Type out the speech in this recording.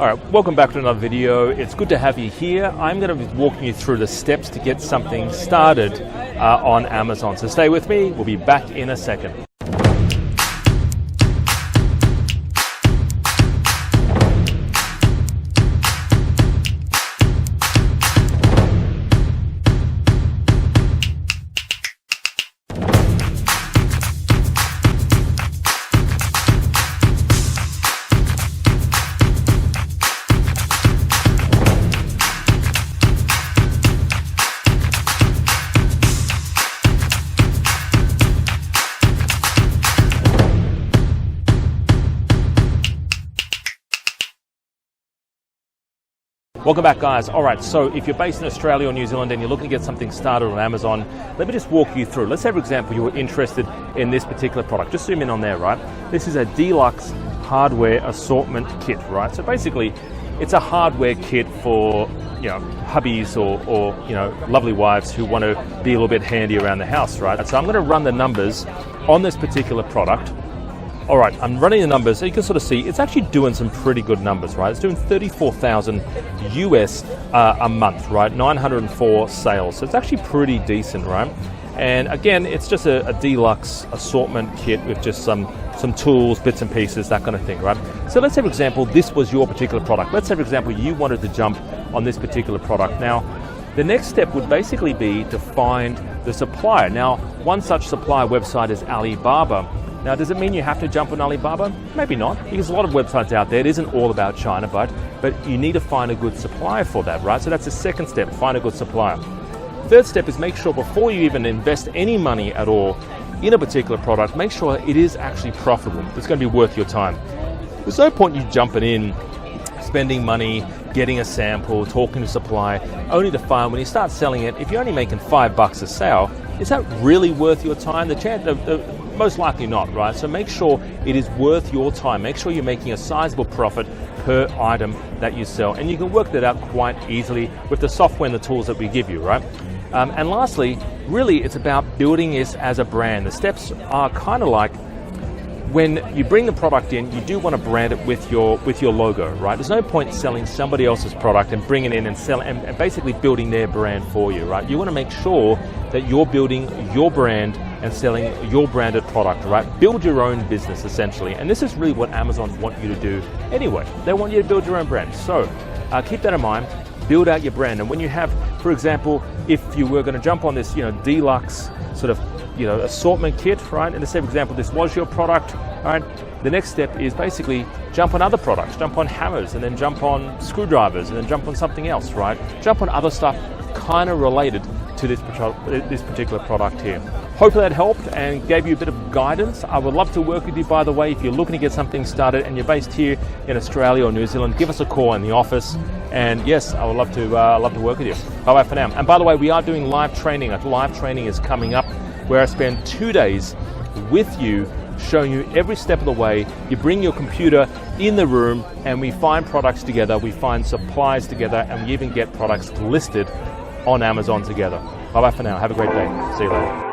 All right, welcome back to another video. It's good to have you here. I'm going to be walking you through the steps to get something started on Amazon. So stay with me. We'll be back in a second. Welcome back, guys. All right, so if you're based in Australia or New Zealand and you're looking to get something started on Amazon, let me just walk you through. Let's say, for example, you're interested in this particular product. Just zoom in on there, right? This is a deluxe hardware assortment kit, right? So basically, it's a hardware kit for, hubbies or lovely wives who want to be a little bit handy around the house, right? So I'm going to run the numbers on this particular product. All right, I'm running the numbers, so you can sort of see it's actually doing some pretty good numbers, right? It's doing 34,000 US a month, right? 904 sales, so it's actually pretty decent, right? And again, it's just a deluxe assortment kit with just some tools, bits and pieces, that kind of thing, right? So let's say, for example, this was your particular product. Let's say, for example, you wanted to jump on this particular product. Now, the next step would basically be to find the supplier. Now, one such supplier website is Alibaba. Now, does it mean you have to jump on Alibaba? Maybe not, because a lot of websites out there, it isn't all about China, but you need to find a good supplier for that, right? So that's the second step, find a good supplier. Third step is make sure before you even invest any money at all in a particular product, make sure it is actually profitable. It's going to be worth your time. There's no point you jumping in, spending money, getting a sample, talking to supplier, only to find when you start selling it, if you're only making $5 a sale, is that really worth your time? The chance most likely not, right? So make sure it is worth your time. Make sure you're making a sizable profit per item that you sell. And you can work that out quite easily with the software and the tools that we give you, right? And lastly, really it's about building this as a brand. The steps are kind of like when you bring the product in, you do want to brand it with your logo, right? There's no point selling somebody else's product and bringing it in and selling and basically building their brand for you, right? You want to make sure that you're building your brand and selling your branded product, right? Build your own business, essentially. And this is really what Amazon want you to do anyway. They want you to build your own brand. So keep that in mind, build out your brand. And when you have, for example, if you were going to jump on this, deluxe sort of, assortment kit, right? And let's say, for example, this was your product, all right? The next step is basically jump on other products, jump on hammers, and then jump on screwdrivers, and then jump on something else, right? Jump on other stuff kind of related to this particular product here. Hopefully that helped and gave you a bit of guidance. I would love to work with you, by the way. If you're looking to get something started and you're based here in Australia or New Zealand, give us a call in the office. And yes, I would love to work with you. Bye-bye for now. And by the way, we are doing live training. A live training is coming up where I spend 2 days with you, showing you every step of the way. You bring your computer in the room and we find products together, we find supplies together, and we even get products listed on Amazon together. Bye-bye for now. Have a great day. See you later.